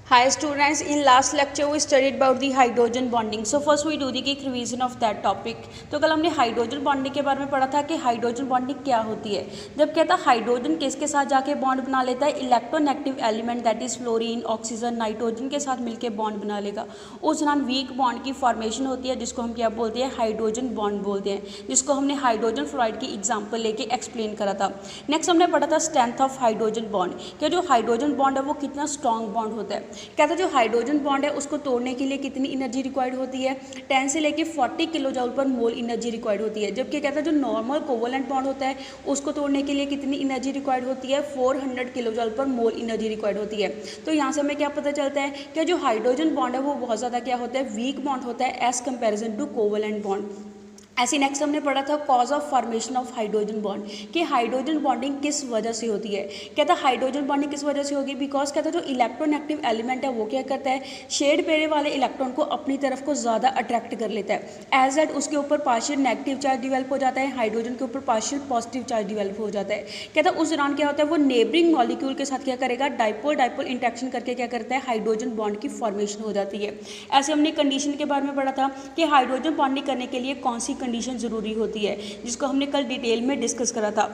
Hi students, in last lecture we studied about the hydrogen bonding. So first we do the quick revision of that topic. तो कल हमने hydrogen bonding के बारे में पढ़ा था कि हाइड्रोजन बॉन्डिंग क्या होती है। जब कहता है हाइड्रोजन किसके साथ जाके बॉन्ड बना लेता है, electronegative element that is fluorine, oxygen, nitrogen के साथ मिलकर बॉन्ड बना लेगा। उस दौरान वीक बॉन्ड की फॉर्मेशन होती है जिसको हम क्या बोलते हैं, हाइड्रोजन बॉन्ड बोलते हैं, जिसको हमने हाइड्रोजन फ्लोराइड की एग्जाम्पल लेके एक्सप्लेन करा था। नेक्स्ट हमने पढ़ा था स्ट्रेंथ ऑफ हाइड्रोजन बॉन्ड, कि जो हाइड्रोजन बॉन्ड है वो कितना स्ट्रॉन्ग बॉन्ड होता है। कहता है जो हाइड्रोजन बॉन्ड है उसको तोड़ने के लिए कितनी एनर्जी रिक्वायर्ड होती है, 10 से लेके 40 किलो जूल पर मोल एनर्जी रिक्वायर्ड होती है। जबकि कहता है जो नॉर्मल कोवलेंट बॉन्ड होता है उसको तोड़ने के लिए कितनी एनर्जी रिक्वायर्ड होती है, 400 किलो जूल पर मोल एनर्जी रिक्वायर्ड होती है। तो यहाँ से हमें क्या पता चलता है कि जो हाइड्रोजन बॉन्ड है वो बहुत ज़्यादा क्या होता है, वीक बॉन्ड होता है as comparison to covalent bond. ऐसे नेक्स्ट हमने पढ़ा था cause of formation of hydrogen bond, कि हाइड्रोजन बॉन्डिंग किस वजह से होती है। कहता है हाइड्रोजन बॉन्डिंग किस वजह से होगी, बिकॉज कहता है जो इलेक्ट्रोनेगेटिव एलिमेंट है वो क्या करता है, शेड पेरे वाले इलेक्ट्रॉन को अपनी तरफ को ज़्यादा अट्रैक्ट कर लेता है। एज दैट उसके ऊपर पार्शियल नेगेटिव चार्ज डिवेल्प हो जाता है, हाइड्रोजन के ऊपर पार्शियल पॉजिटिव चार्ज डिवेल्प हो जाता है। कहता है उस दौरान क्या होता है, वो नेबरिंग मॉलिक्यूल के साथ क्या करेगा, डाइपोल डाइपोल इंटरेक्शन करके क्या करता है, हाइड्रोजन बॉन्ड की फॉर्मेशन हो जाती है। ऐसे हमने कंडीशन के बारे में पढ़ा था कि हाइड्रोजन बॉन्डिंग करने के लिए कौन सी कंडीशन जरूरी होती है, जिसको हमने कल डिटेल में डिस्कस करा था।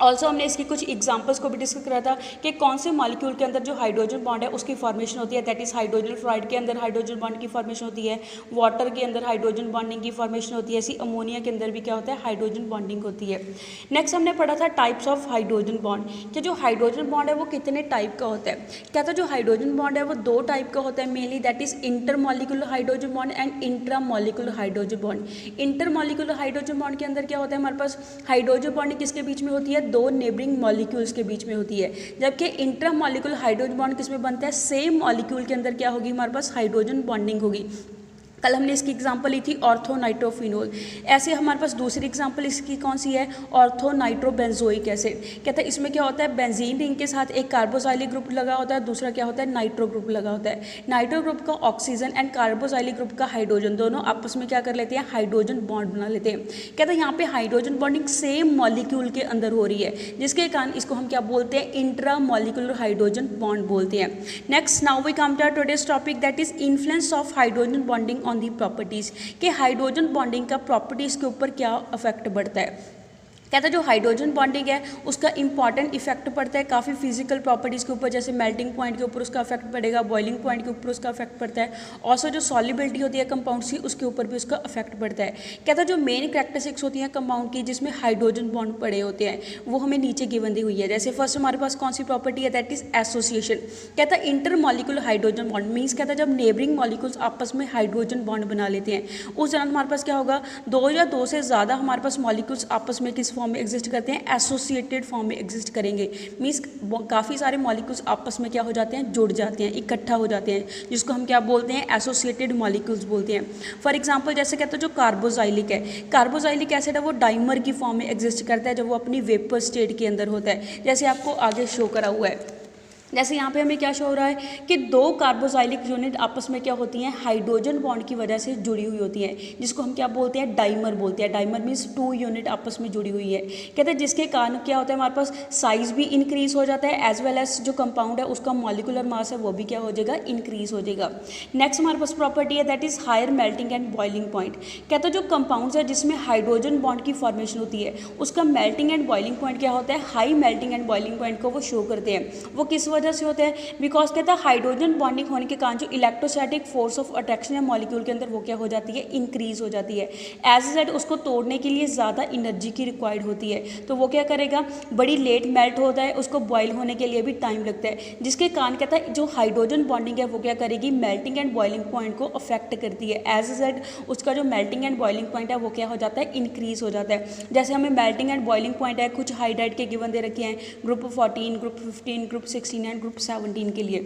ऑल्सो हमने इसकी कुछ एग्जांपल्स को भी डिस्कस करा था कि कौन से मॉलिक्यूल के अंदर जो हाइड्रोजन बॉन्ड है उसकी फॉर्मेशन होती है, दैट इज हाइड्रोजन फ्लोराइड के अंदर हाइड्रोजन बॉन्ड की फॉर्मेशन होती है, वाटर के अंदर हाइड्रोजन बॉन्डिंग की फॉर्मेशन होती है, ऐसी अमोनिया के अंदर भी क्या होता है, हाइड्रोजन बॉन्डिंग होती है। नेक्स्ट हमने पढ़ा था टाइप्स ऑफ हाइड्रोजन बॉन्ड, कि जो हाइड्रोजन बॉन्ड है वो कितने टाइप का होता है। कहता है जो हाइड्रोजन बॉन्ड है वो दो टाइप का होता है mainly, that is intermolecular hydrogen bond and intramolecular hydrogen bond. Intermolecular hydrogen bond के अंदर क्या होता है, हमारे पास हाइड्रोजन बॉन्ड किसके बीच में होती है, दो नेबरिंग मॉलिक्यूल्स के बीच में होती है। जबकि इंट्रामॉलिक्यूलर हाइड्रोजन बॉन्ड किसमें बनता है, सेम मॉलिक्यूल के अंदर क्या होगी, हमारे पास हाइड्रोजन बॉन्डिंग होगी। कल हमने इसकी एग्जांपल ली थी ऑर्थोनाइट्रोफिनोल। ऐसे हमारे पास दूसरी एग्जांपल इसकी कौन सी है, ऑर्थोनाइट्रोबेंजोइक एसिड। कहता है इसमें क्या होता है, बेंजीन रिंग के साथ एक कार्बोक्सिलिक ग्रुप लगा होता है, दूसरा क्या होता है, नाइट्रो ग्रुप लगा होता है। नाइट्रो ग्रुप का ऑक्सीजन एंड कार्बोक्सिलिक ग्रुप का हाइड्रोजन दोनों आपस में क्या कर लेते हैं, हाइड्रोजन बॉन्ड बना लेते हैं। कहता है यहाँ पे हाइड्रोजन बॉन्डिंग सेम मॉलिक्यूल के अंदर हो रही है, जिसके कारण इसको हम क्या बोलते हैं, इंट्रा मॉलिक्यूलर हाइड्रोजन बॉन्ड बोलते हैं। Next now we come to our today's topic, that is influence of hydrogen bonding on the properties, कि हाइड्रोजन बॉन्डिंग का प्रॉपर्टीज के ऊपर क्या इफेक्ट पड़ता है। कहता है जो हाइड्रोजन बॉन्डिंग है उसका इंपॉर्टेंट इफेक्ट पड़ता है काफ़ी फिजिकल प्रॉपर्टीज़ के ऊपर, जैसे मेल्टिंग पॉइंट के ऊपर उसका इफेक्ट पड़ेगा, बॉइलिंग पॉइंट के ऊपर उसका इफेक्ट पड़ता है, ऑल्सो जो सॉल्युबिलिटी होती है कंपाउंड्स की उसके ऊपर भी उसका इफेक्ट पड़ता है। कहता है जो मेन कैरेक्टरिस्टिक्स होती हैं कंपाउंड की जिसमें हाइड्रोजन बॉन्ड पड़े होते हैं वो हमें नीचे गिवन दी हुई है। जैसे फर्स्ट हमारे पास कौन सी प्रॉपर्टी है, दैट इज एसोसिएशन। कहता है inter molecular hydrogen bond means कहता है जब नेबरिंग मॉलिक्यूल्स आपस में हाइड्रोजन बॉन्ड बना लेते हैं उस दौरान हमारे पास क्या होगा, दो या दो से ज़्यादा हमारे पास मॉलिक्यूल्स आपस में किस फॉर्म में एग्जिस्ट करते हैं, एसोसिएटेड फॉर्म में एग्जिस्ट करेंगे। मीन्स काफ़ी सारे मॉलिक्यूल्स आपस में क्या हो जाते हैं, जुड़ जाते हैं, इकट्ठा हो जाते हैं, जिसको हम क्या बोलते हैं, एसोसिएटेड मॉलिक्यूल्स बोलते हैं। फॉर एग्जांपल जैसे कहते हैं जो कार्बोजाइलिक है, कार्बोजाइलिक एसिड है वो डाइमर की फॉर्म में एग्जिस्ट करता है जब वो अपनी वेपर स्टेट के अंदर होता है, जैसे आपको आगे शो करा हुआ है। जैसे यहाँ पे हमें क्या शो हो रहा है कि दो कार्बोजाइलिक यूनिट आपस में क्या होती हैं, हाइड्रोजन बॉन्ड की वजह से जुड़ी हुई होती हैं, जिसको हम क्या बोलते हैं, डाइमर बोलते हैं। डाइमर मीन्स टू यूनिट आपस में जुड़ी हुई है। कहते हैं जिसके कारण क्या होता है, हमारे पास साइज भी इंक्रीज हो जाता है एज वेल एज जो कंपाउंड है उसका मॉलिकुलर मास है वो भी क्या हो जाएगा, इंक्रीज हो जाएगा। नेक्स्ट हमारे पास प्रॉपर्टी है that is higher melting and boiling point. कहते हैं जो कंपाउंड्स है जिसमें हाइड्रोजन बॉन्ड की फॉर्मेशन होती है उसका मेल्टिंग एंड बॉइलिंग पॉइंट क्या होता है, high melting and boiling point को वो शो करते हैं। वो किस वजह से होते हैं, बिकॉज कहता है हाइड्रोजन बॉन्डिंग होने के कारण जो इलेक्ट्रोस्टैटिक फोर्स ऑफ अट्रैक्शन है मॉलिक्यूल के अंदर वो क्या हो जाती है, इंक्रीज हो जाती है। एज सेड उसको तोड़ने के लिए ज़्यादा एनर्जी की रिक्वायर्ड होती है, तो वो क्या करेगा, बड़ी लेट मेल्ट होता है, उसको बॉयल होने के लिए भी टाइम लगता है, जिसके कारण कहता है जो हाइड्रोजन बॉन्डिंग है वो क्या करेगी, मेल्टिंग एंड बॉइलिंग पॉइंट को अफेक्ट करती है। एज सेड उसका जो मेल्टिंग एंड बॉइलिंग पॉइंट है वो क्या हो जाता है, इंक्रीज हो जाता है। जैसे हमें मेल्टिंग एंड बॉइलिंग पॉइंट है कुछ हाइड्राइड के गिवन दे रखे हैं, group 14, group 15, group 16 and group 17 के लिए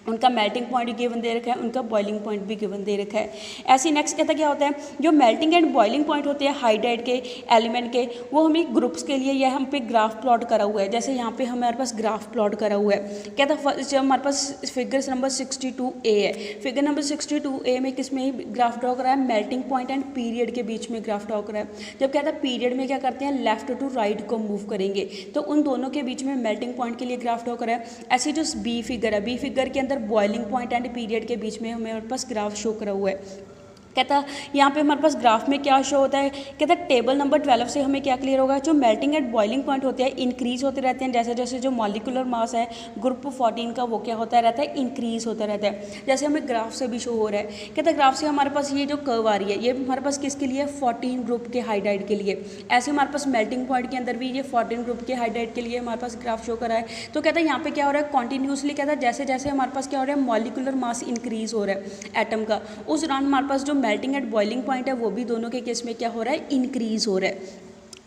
उनका मेल्टिंग पॉइंट भी गिवन दे रखा है, उनका बॉइलिंग पॉइंट भी गिवन दे रखा है। ऐसे नेक्स्ट कहता क्या होता है, जो मेल्टिंग एंड बॉइलिंग पॉइंट होते हैं हाइड्राइड के एलिमेंट के वो हमें ग्रुप्स के लिए यह हम पे ग्राफ प्लॉट करा हुआ है। जैसे यहाँ पे हमारे पास ग्राफ प्लॉट करा हुआ है। कहता जब हमारे पास फिगर नंबर 62A है, फिगर नंबर 62A में किस में ग्राफ ड्रॉ करा है, मेल्टिंग पॉइंट एंड पीरियड के बीच में ग्राफ ड्रॉ करा है। जब कहता है पीरियड में क्या करते हैं, लेफ्ट टू राइट को मूव करेंगे, तो उन दोनों के बीच में मेल्टिंग पॉइंट के लिए ग्राफ ड्रॉ करा है। ऐसी जो बी फिगर है, बी फिगर के अंदर अंदर बॉइलिंग पॉइंट एंड पीरियड के बीच में हमारे पास ग्राफ शो करा हुआ है। कहता यहाँ पे हमारे पास ग्राफ में क्या शो होता है, कहता टेबल नंबर 12 से हमें क्या क्लियर होगा, जो मेल्टिंग एट बॉइलिंग पॉइंट होते हैं इंक्रीज होते रहते हैं जैसे जैसे जो मॉलिकुलर मास है ग्रुप 14 का वो क्या होता रहता है, इंक्रीज होता रहता है, जैसे हमें ग्राफ से भी शो हो रहा है। कहता ग्राफ से हमारे पास ये जो कर्व आ रही है ये हमारे पास किसके लिए, 14 ग्रुप के हाइड्राइड के लिए। ऐसे हमारे पास मेल्टिंग पॉइंट के अंदर भी ये 14 ग्रुप के हाइड्राइड के लिए हमारे पास ग्राफ शो करा है। तो कहता है यहाँ पे क्या हो रहा है, कॉन्टिन्यूसली कहता है जैसे जैसे हमारे पास क्या हो रहा है, मॉलिकुलर मास इंक्रीज हो रहा है एटम का, उस दौरान हमारे पास जो मेल्टिंग एट बॉइलिंग पॉइंट है वो भी दोनों के केस में क्या हो रहा है, इंक्रीज हो रहा है।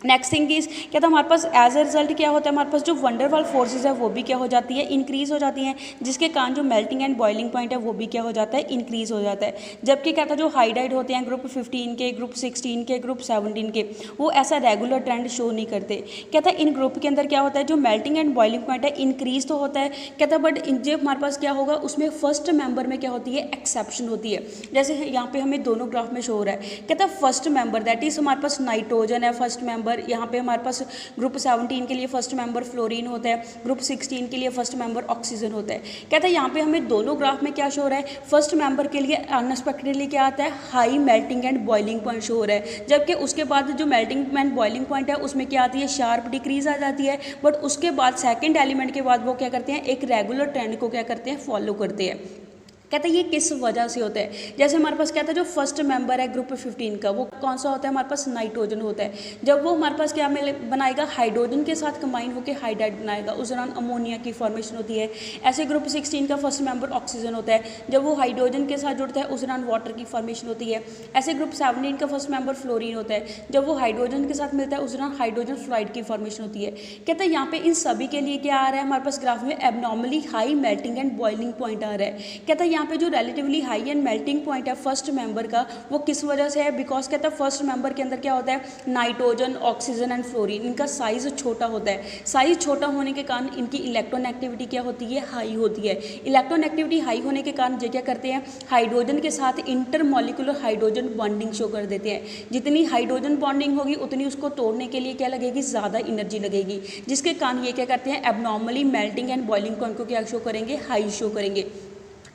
नेक्स्ट थिंग इज कहता हमारे पास एज ए रिजल्ट क्या होता है, हमारे पास जो वंडरवाल फोर्सेस है वो भी क्या हो जाती है, इंक्रीज हो जाती हैं, जिसके कारण जो मेल्टिंग एंड बॉइलिंग पॉइंट है वो भी क्या हो जाता है, इंक्रीज हो जाता है। जबकि कहता है जो हाइड्राइड होते हैं ग्रुप 15 के, ग्रुप 16 के, ग्रुप 17 के, वो ऐसा रेगुलर ट्रेंड शो नहीं करते। कहता है इन ग्रुप के अंदर क्या होता है, जो मेल्टिंग एंड बॉइलिंग पॉइंट है इंक्रीज तो होता है, कहता है बट जब हमारे पास क्या होगा उसमें फर्स्ट मेंबर में क्या होती है, एक्सेप्शन होती है। जैसे यहाँ पे हमें दोनों ग्राफ में शो हो रहा है, कहता है फर्स्ट मेंबर दैट इज हमारे पास नाइट्रोजन है फर्स्ट मेंबर, यहाँ पे हमारे पास ग्रुप 17 के लिए फर्स्ट मेंबर फ्लोरीन होता है, ग्रुप 16 के लिए फर्स्ट मेंबर ऑक्सीजन होता है। कहता है यहाँ पे हमें दोनों ग्राफ में क्या शो हो रहा है, फर्स्ट मेंबर के लिए अनएक्सपेक्टेडली क्या आता है, high melting and boiling point show हो रहा है, जबकि उसके बाद जो मेल्टिंग एंड बॉइलिंग पॉइंट है उसमें क्या आती है, शार्प डिक्रीज आ जाती है। बट उसके बाद सेकेंड एलिमेंट के बाद वो क्या करते हैं, एक रेगुलर ट्रेंड को क्या करते हैं, फॉलो करते हैं। कहते हैं ये किस वजह से होता है, जैसे हमारे पास कहता है जो फर्स्ट मेंबर है ग्रुप 15 का वो कौन सा होता है, हमारे पास नाइट्रोजन होता है। जब वो हमारे पास क्या बनाएगा, हाइड्रोजन के साथ कंबाइन होकर हाइड्राइड बनाएगा, उस दौरान अमोनिया की फॉर्मेशन होती है। ऐसे ग्रुप 16 का फर्स्ट मेंबर ऑक्सीजन होता है, जब वो हाइड्रोजन के साथ जुड़ता है उस दौरान वाटर की फॉर्मेशन होती है। ऐसे ग्रुप 17 का फर्स्ट मेंबर फ्लोरीन होता है, जब वो हाइड्रोजन के साथ मिलता है उस दौरान हाइड्रोजन फ्लोराइड की फॉर्मेशन होती है। कहता है यहाँ पे इन सभी के लिए क्या आ रहा है, हमारे पास ग्राफ में abnormally high melting and boiling point आ रहा है। कहता है यहाँ पे जो relatively high and melting point है फर्स्ट मेंबर का वो किस वजह से है, बिकॉज कहता है फर्स्ट मेंबर के अंदर क्या होता है, नाइट्रोजन, ऑक्सीजन एंड फ्लोरीन, इनका साइज छोटा होता है। साइज छोटा होने के कारण इनकी इलेक्ट्रॉन एक्टिविटी क्या होती है, हाई होती है। इलेक्ट्रॉन एक्टिविटी हाई होने के कारण ये क्या करते हैं, हाइड्रोजन के साथ इंटरमॉलिक्यूलर हाइड्रोजन बॉन्डिंग शो कर देते हैं। जितनी हाइड्रोजन बॉन्डिंग होगी उतनी उसको तोड़ने के लिए क्या लगेगी, ज़्यादा एनर्जी लगेगी, जिसके कारण ये क्या करते हैं, abnormally melting and boiling point को क्या शो करेंगे, हाई शो करेंगे।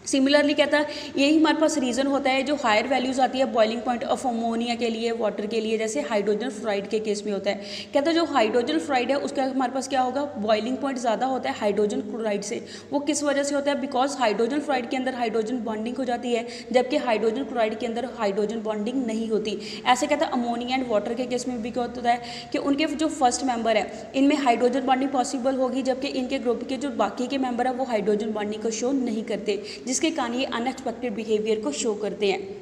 सिमिलरली कहता है यही हमारे पास रीज़न होता है जो हायर वैल्यूज़ आती है बॉइलिंग पॉइंट ऑफ अमोनिया के लिए, वाटर के लिए, जैसे हाइड्रोजन फ्लोराइड के केस में होता है। कहता है जो हाइड्रोजन फ्लोराइड है उसका हमारे पास क्या होगा, बॉइलिंग पॉइंट ज़्यादा होता है हाइड्रोजन क्लोराइड से। वो किस वजह से होता है, बिकॉज हाइड्रोजन फ्लोराइड के अंदर हाइड्रोजन बॉन्डिंग हो जाती है, जबकि हाइड्रोजन क्लोराइड के अंदर हाइड्रोजन बॉन्डिंग नहीं होती। ऐसे कहता है अमोनिया एंड वाटर के केस में भी क्या होता है कि उनके जो फर्स्ट मेंबर है इनमें हाइड्रोजन बॉन्डिंग पॉसिबल होगी, जबकि इनके ग्रुप के जो बाकी के मेंबर है वो हाइड्रोजन बॉन्डिंग को शो नहीं करते, जिसके कारण ये अनएक्सपेक्टेड बिहेवियर को शो करते हैं।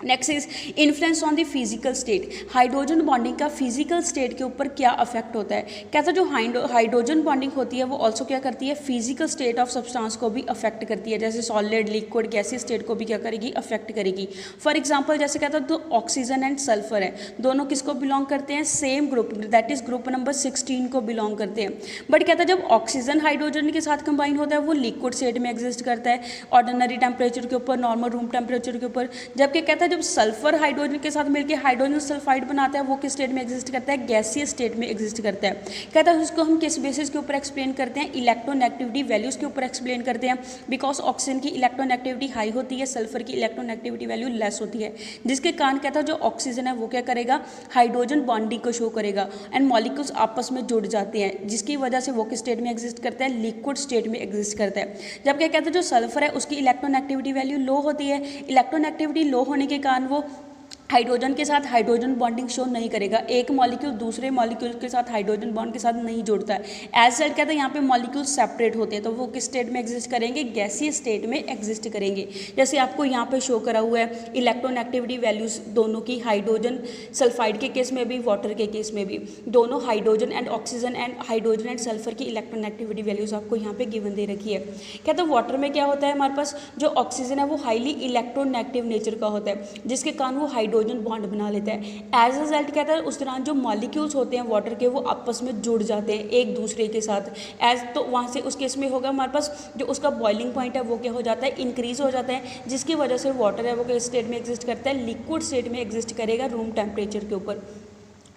Next is influence on the physical state, hydrogen bonding का फिजिकल स्टेट के ऊपर क्या अफेक्ट होता है। कहता है जो हाइड्रोजन बॉन्डिंग होती है वो ऑल्सो क्या करती है, फिजिकल स्टेट ऑफ सब्सटेंस को भी अफेक्ट करती है, जैसे सॉलिड, लिक्विड, गैसी स्टेट को भी क्या करेगी, अफेक्ट करेगी। फॉर एग्जांपल जैसे कहता है तो ऑक्सीजन एंड सल्फर है, दोनों किसको बिलोंग करते हैं, same group, that is group number 16 को बिलोंग करते हैं। बट कहता है जब ऑक्सीजन हाइड्रोजन के साथ कंबाइन होता है वो लिक्विड स्टेट में एग्जिस्ट करता है, ऑर्डिनरी टेम्परेचर के ऊपर, नॉर्मल रूम टेम्परेचर के ऊपर। जबकि कहता है जब सल्फर हाइड्रोजन के साथ मिलकर हाइड्रोजन सल्फाइड बनाता है वो किस स्टेट में एग्जिस्ट करता है, गैसीय स्टेट में एग्जिस्ट करता है। कहता है उसको हम किस बेसिस के ऊपर एक्सप्लेन करते हैं, इलेक्ट्रोनेगेटिविटी वैल्यूज के ऊपर एक्सप्लेन करते हैं, बिकॉज ऑक्सीजन की इलेक्ट्रोनेगेटिविटी हाई होती है, सल्फर की इलेक्ट्रोनेगेटिविटी वैल्यू लेस होती है, जिसके कारण कहता है जो ऑक्सीजन है वो क्या करेगा, हाइड्रोजन बॉन्डिंग को शो करेगा एंड मॉलिक्यूल्स आपस में जुड़ जाते हैं, जिसकी वजह से वो किस स्टेट में एग्जिस्ट करता है, लिक्विड स्टेट में एग्जिस्ट करता है। जबकि कहता है जो सल्फर है उसकी इलेक्ट्रोनेगेटिविटी वैल्यू लो होती है, इलेक्ट्रोनेगेटिविटी लो होने के कारण वो हाइड्रोजन के साथ हाइड्रोजन बॉन्डिंग शो नहीं करेगा, एक मॉलिक्यूल दूसरे मॉलिक्यूल के साथ हाइड्रोजन बॉन्ड के साथ नहीं जुड़ता है। एज सेड कहते हैं यहाँ पे मॉलिक्यूल सेपरेट होते हैं, तो वो किस स्टेट में एग्जिस्ट करेंगे, गैसीय स्टेट में एग्जिस्ट करेंगे। जैसे आपको यहाँ पे शो करा हुआ है इलेक्ट्रोनेगेटिविटी वैल्यूज दोनों की, हाइड्रोजन सल्फाइड के केस में भी, वाटर के केस में भी, दोनों hydrogen and oxygen and hydrogen and sulphur की इलेक्ट्रोनेगेटिविटी वैल्यूज आपको यहाँ पे गिवन दे रखी है। कहते हैं वाटर में क्या होता है, हमारे पास जो ऑक्सीजन है वो हाईली इलेक्ट्रोनेगेटिव नेचर का होता है, जिसके कारण वो हाइड्रोजन बॉन्ड बना लेता है। एज अ रिजल्ट कहता है उस दौरान जो मॉलिक्यूल्स होते हैं वाटर के वो आपस में जुड़ जाते हैं एक दूसरे के साथ। तो वहाँ से उस केस में होगा हमारे पास जो उसका बॉइलिंग पॉइंट है वो क्या हो जाता है, इंक्रीज हो जाता है, जिसकी वजह से वाटर है वो किस स्टेट में एग्जिस्ट करता है, लिक्विड स्टेट में एग्जिस्ट करेगा रूम टेम्परेचर के ऊपर।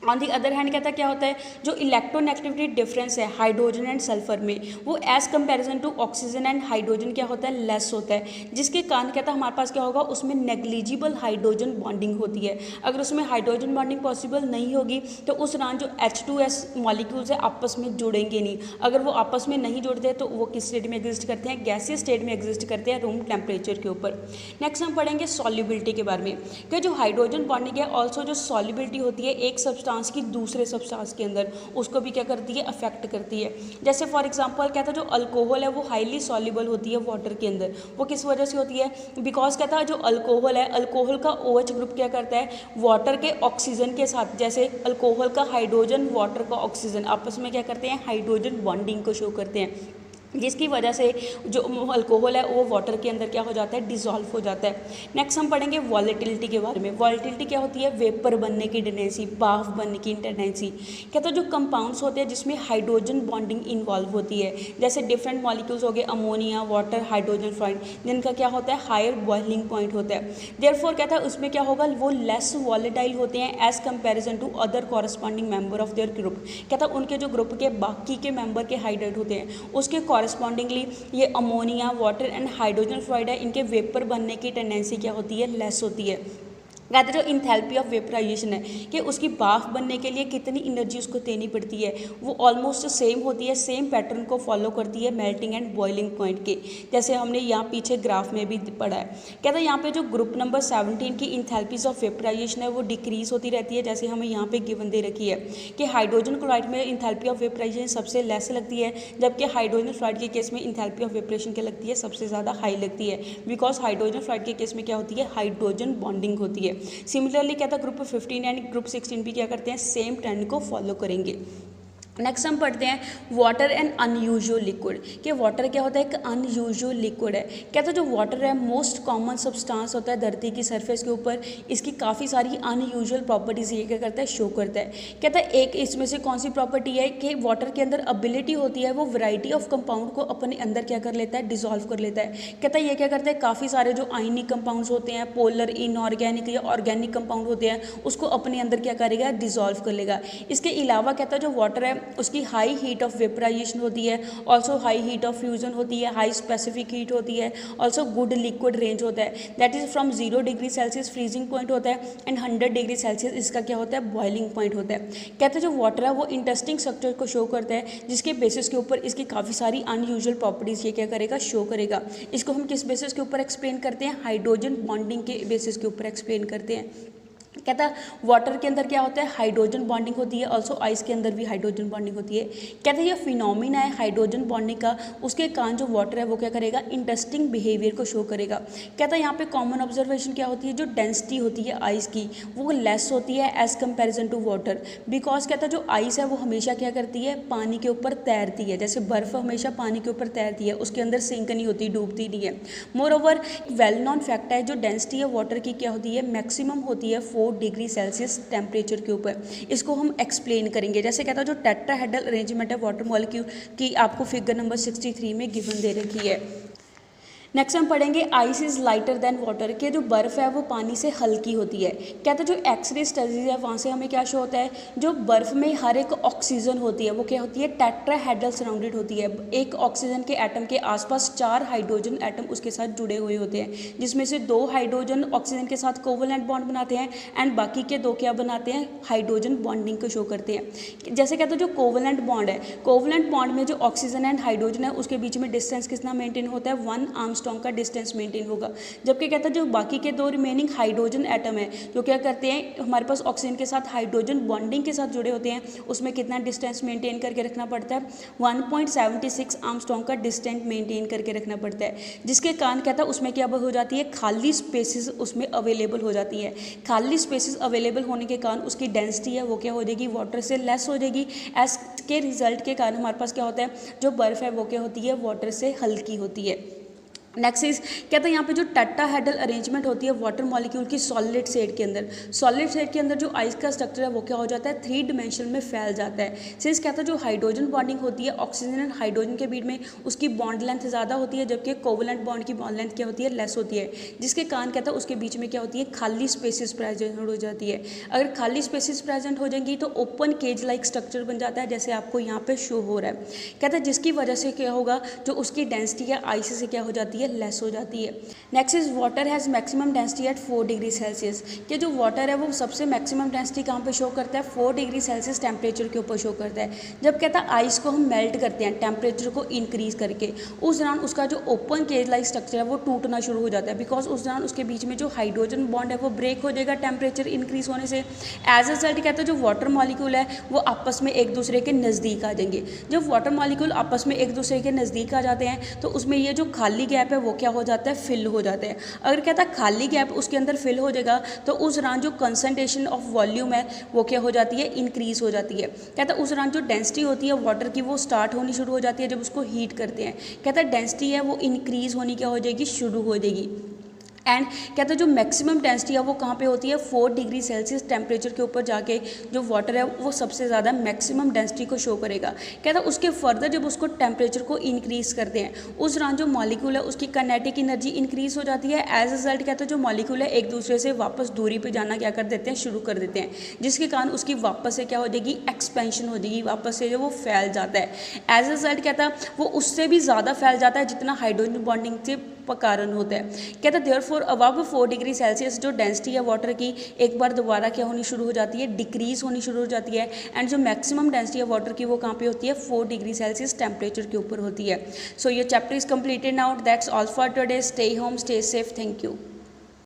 ऑन दी अदर हैंड कहता क्या होता है, जो इलेक्ट्रोनेगेटिविटी डिफरेंस है हाइड्रोजन एंड सल्फर में, वो as comparison to oxygen and hydrogen क्या होता है, लेस होता है, जिसके कारण कहता है हमारे पास क्या होगा, उसमें नेग्लिजिबल हाइड्रोजन बॉन्डिंग होती है। अगर उसमें हाइड्रोजन बॉन्डिंग पॉसिबल नहीं होगी तो उस दौरान जो H2S मॉलिक्यूल्स है आपस में जुड़ेंगे नहीं। अगर वो आपस में नहीं जुड़ते तो वो किस स्टेट में एग्जिस्ट करते हैं, गैसीय स्टेट में एग्जिस्ट करते हैं रूम टेम्परेचर के ऊपर। नेक्स्ट हम पढ़ेंगे सॉल्युबिलिटी के बारे में, कि जो हाइड्रोजन बॉन्डिंग है ऑल्सो जो सॉल्युबिलिटी होती है एक सब्सटेंस की दूसरे सब्सटेंस के अंदर, उसको भी क्या करती है, अफेक्ट करती है। जैसे फॉर एग्जांपल कहता है जो अल्कोहल है वो हाईली सॉल्युबल होती है वाटर के अंदर। वो किस वजह से होती है, बिकॉज कहता है जो अल्कोहल है, अल्कोहल का OH ग्रुप क्या करता है, वाटर के ऑक्सीजन के साथ, जैसे अल्कोहल का हाइड्रोजन वाटर का ऑक्सीजन आपस में क्या करते हैं, हाइड्रोजन बॉन्डिंग को शो करते हैं, जिसकी वजह से जो अल्कोहल है वो वाटर के अंदर क्या हो जाता है, डिसॉल्व हो जाता है। नेक्स्ट हम पढ़ेंगे वॉलेटिलिटी के बारे में। वॉलेटिलिटी क्या होती है, वेपर बनने की टेंडेंसी, भाप बनने की टेंडेंसी। कहते हैं जो कंपाउंड्स होते हैं जिसमें हाइड्रोजन बॉन्डिंग इन्वॉल्व होती है, जैसे डिफरेंट मॉलिक्यूल्स हो गए, अमोनिया, वाटर, हाइड्रोजन फ्लोराइड, जिनका क्या होता है, हायर बॉइलिंग पॉइंट होता है। देयरफॉर कहता है उसमें क्या होगा, वो लेस वॉलेटाइल होते हैं as comparison to other corresponding member of their group. कहता है उनके जो ग्रुप के बाकी के मेंबर के हाइड्रेट होते हैं उसके कॉरस्पॉन्डिंगली ये ammonia, water and hydrogen fluoride है, इनके वेपर बनने की टेंडेंसी क्या होती है, लेस होती है। कहते हैं जो इंथैल्पी ऑफ वेपराइजेशन है कि उसकी भाप बनने के लिए कितनी एनर्जी उसको देनी पड़ती है, वो ऑलमोस्ट सेम होती है, सेम पैटर्न को फॉलो करती है मेल्टिंग एंड बॉइलिंग पॉइंट के, जैसे हमने यहाँ पीछे ग्राफ में भी पढ़ा है। कहते हैं यहाँ पे जो ग्रुप नंबर 17 की इंथैल्पीज ऑफ वेपराइजेशन है वो डिक्रीज होती रहती है, जैसे हमें यहाँ पे गिवन दे रखी है कि हाइड्रोजन क्लोराइड में इंथैल्पी ऑफ वेपराइजेशन सबसे लेस लगती है, जबकि हाइड्रोजन फ्लोराइड के केस में इंथैल्पी ऑफ वेपरेशन क्या लगती है, सबसे ज़्यादा हाई लगती है, बिकॉज हाइड्रोजन फ्लोराइड के केस में क्या होती है, हाइड्रोजन बॉन्डिंग होती है। सिमिलरली क्या था, ग्रुप 15 एंड ग्रुप 16 भी क्या करते हैं, सेम ट्रेंड को फॉलो करेंगे। नेक्स्ट हम पढ़ते हैं वाटर एंड अनयूजुअल लिक्विड, कि वाटर क्या होता है, एक अनयूजुअल लिक्विड है। कहता है जो वाटर है मोस्ट कॉमन सब्सटेंस होता है धरती की सरफेस के ऊपर, इसकी काफ़ी सारी अनयूजुअल प्रॉपर्टीज ये क्या करता है, शो करता है। कहता है एक इसमें से कौन सी प्रॉपर्टी है कि वाटर के अंदर एबिलिटी होती है वो वैरायटी ऑफ कंपाउंड को अपने अंदर क्या कर लेता है, डिसॉल्व कर लेता है। कहता है ये क्या करता है, काफ़ी सारे जो आयनिक कंपाउंड्स होते हैं, पोलर, इनऑर्गेनिक या ऑर्गेनिक कंपाउंड होते हैं, उसको अपने अंदर क्या करेगा, डिसॉल्व कर लेगा। इसके अलावा कहता है जो वाटर है उसकी हाई हीट ऑफ वेपराइजेशन होती है, also high heat of fusion होती है, हाई स्पेसिफिक हीट होती है, ऑल्सो गुड लिक्विड रेंज होता है, that is from 0 degree Celsius freezing point होता है एंड 100 डिग्री सेल्सियस इसका क्या होता है, बॉइलिंग पॉइंट होता है। कहते हैं जो वाटर है वो इंटरेस्टिंग स्ट्रक्चर को शो करता है, जिसके बेसिस के ऊपर इसकी काफ़ी सारी अनयूजुअल प्रॉपर्टीज ये क्या करेगा, शो करेगा। इसको हम किस बेसिस के ऊपर एक्सप्लेन करते हैं, हाइड्रोजन बॉन्डिंग के बेसिस के ऊपर एक्सप्लेन करते हैं। कहता है वाटर के अंदर क्या होता है, हाइड्रोजन बॉन्डिंग होती है, ऑल्सो आइस के अंदर भी हाइड्रोजन बॉन्डिंग होती है। कहते हैं ये फिनोमिना है हाइड्रोजन बॉन्डिंग का, उसके कारण जो वाटर है वो क्या करेगा, इंटरेस्टिंग बिहेवियर को शो करेगा। कहता है यहाँ पे कॉमन ऑब्जर्वेशन क्या होती है, जो डेंसिटी होती है आइस की वो लेस होती है as comparison to water, because कहता है जो आइस है वो हमेशा क्या करती है, पानी के ऊपर तैरती है, जैसे बर्फ़ हमेशा पानी के ऊपर तैरती है, उसके अंदर सिंक नहीं होती, डूबती नहीं है। More over well non fact है, जो डेंसिटी है वाटर की क्या होती है, मैक्सिमम होती है 4 डिग्री सेल्सियस टेम्परेचर के ऊपर। इसको हम एक्सप्लेन करेंगे, जैसे कहता है जो टेट्राहेड्रल अरेंजमेंट है वाटर मॉलिक्यूल की आपको फिगर नंबर 63 में गिवन दे रखी है। नेक्स्ट हम पढ़ेंगे ice is lighter than water, के जो बर्फ़ है वो पानी से हल्की होती है। कहते हैं जो एक्सरे स्टडीज़ है वहाँ से हमें क्या शो होता है, जो बर्फ़ में हर एक ऑक्सीजन होती है वो क्या होती है, टेट्राहेड्रल सराउंडेड होती है। एक ऑक्सीजन के एटम के आसपास 4 हाइड्रोजन एटम उसके साथ जुड़े हुए होते हैं, जिसमें से 2 हाइड्रोजन ऑक्सीजन के साथ कोवलेंट बॉन्ड बनाते हैं एंड बाकी के 2 क्या बनाते हैं, हाइड्रोजन बॉन्डिंग को शो करते हैं। जैसे कहते हैं जो कोवलेंट बॉन्ड है, कोवलेंट बॉन्ड में जो ऑक्सीजन एंड हाइड्रोजन है उसके बीच में डिस्टेंस कितना मेंटेन होता है, 1 आर्मस्ट्रॉन्ग का डिस्टेंस मेंटेन होगा। जबकि कहता है जो बाकी के 2 रिमेनिंग हाइड्रोजन एटम है जो क्या करते हैं, हमारे पास ऑक्सीजन के साथ हाइड्रोजन बॉन्डिंग के साथ जुड़े होते हैं, उसमें कितना डिस्टेंस मेंटेन करके रखना पड़ता है, 1.76 आर्मस्ट्रॉन्ग का डिस्टेंस मेंटेन करके रखना पड़ता है, जिसके कारण कहता है उसमें क्या हो जाती है, खाली स्पेसिस उसमें अवेलेबल हो जाती है। खाली स्पेसिस अवेलेबल होने के कारण उसकी डेंसिटी है वो क्या हो जाएगी, वाटर से लेस हो जाएगी। एज के रिजल्ट के कारण हमारे पास क्या होता है, जो बर्फ़ है वो क्या होती है, वाटर से हल्की होती है। नेक्स्ट इज कहता है यहाँ पे जो टेट्राहेड्रल अरेंजमेंट होती है वाटर मॉलिक्यूल की सॉलिड स्टेट के अंदर, सॉलिड स्टेट के अंदर जो आइस का स्ट्रक्चर है वो क्या हो जाता है, 3 डिमेंशन में फैल जाता है। सिंस कहता है जो हाइड्रोजन बॉन्डिंग होती है ऑक्सीजन एंड हाइड्रोजन के बीच में उसकी बॉन्ड लेंथ ज़्यादा होती है, जबकि कोवलेंट बॉन्ड की बॉन्ड लेंथ क्या होती है, लेस होती है, जिसके कारण कहता है उसके बीच में क्या होती है, खाली स्पेसिस प्रेजेंट हो जाती है। अगर खाली स्पेसिस प्रेजेंट हो जाएंगी तो ओपन केज लाइक स्ट्रक्चर बन जाता है, जैसे आपको यहाँ पे शो हो रहा है। कहता है जिसकी वजह से क्या होगा, जो उसकी डेंसिटी है आइस से क्या हो जाती है, लेस हो जाती है। Next is water has maximum density at 4 degree Celsius, कि जो वाटर है वो सबसे मैक्सिमम डेंसिटी कहाँ पे शो करता है, 4 डिग्री सेल्सियस टेम्परेचर के ऊपर शो करता है। जब कहता है आइस को हम मेल्ट करते हैं टेम्परेचर को इंक्रीज करके, उस दौरान उसका जो ओपन केज लाइक स्ट्रक्चर है वो टूटना शुरू हो जाता है, बिकॉज उस दौरान उसके बीच में जो हाइड्रोजन बॉन्ड है वो ब्रेक हो जाएगा टेम्परेचर इंक्रीज होने से। एज अ रिजल्ट कहता है जो वाटर मॉलिक्यूल है वो आपस में एक दूसरे के नज़दीक आ जाएंगे। जब वाटर मॉलिक्यूल आपस में एक दूसरे के नज़दीक आ जाते हैं तो उसमें ये जो खाली गैप है वो क्या हो जाता है, फिल हो जाते हैं। अगर कहता है खाली गैप उसके अंदर फिल हो जाएगा तो उस दौरान जो कंसंट्रेशन ऑफ वॉल्यूम है वो क्या हो जाती है, इंक्रीज हो जाती है। कहता है उस दौरान जो डेंसिटी होती है वाटर की वो स्टार्ट होनी शुरू हो जाती है जब उसको हीट करते हैं। कहता है डेंसिटी है वो इंक्रीज होनी क्या हो जाएगी, शुरू हो जाएगी। एंड कहता है जो मैक्सिमम डेंसिटी है वो कहाँ पे होती है, 4 डिग्री सेल्सियस टेम्परेचर के ऊपर जाके जो वाटर है वो सबसे ज़्यादा मैक्सिमम डेंसिटी को शो करेगा। कहता है उसके फर्दर जब उसको टेम्परेचर को इंक्रीज़ करते हैं उस दौरान जो मॉलिक्यूल है उसकी काइनेटिक एनर्जी इंक्रीज़ हो जाती है। एज रिजल्ट कहता है जो मॉलिक्यूल है एक दूसरे से वापस दूरी पर जाना क्या कर देते हैं, शुरू कर देते हैं, जिसके कारण उसकी वापस से क्या हो जाएगी, एक्सपेंशन हो जाएगी, वापस से जो वो फैल जाता है। एज रिजल्ट कहता है वो उससे भी ज़्यादा फैल जाता है जितना हाइड्रोजन बॉन्डिंग से कारण होता है। कहता है देयरफॉर अबव 4 डिग्री सेल्सियस जो डेंसिटी है वाटर की एक बार दोबारा क्या होनी शुरू हो जाती है, डिक्रीज होनी शुरू हो जाती है। एंड जो मैक्सिमम डेंसिटी है वाटर की वो कहाँ पे होती है, 4 डिग्री सेल्सियस टेम्परेचर के ऊपर होती है। सो ये chapter is completed now. That's all for today. Stay home, stay safe. Thank you.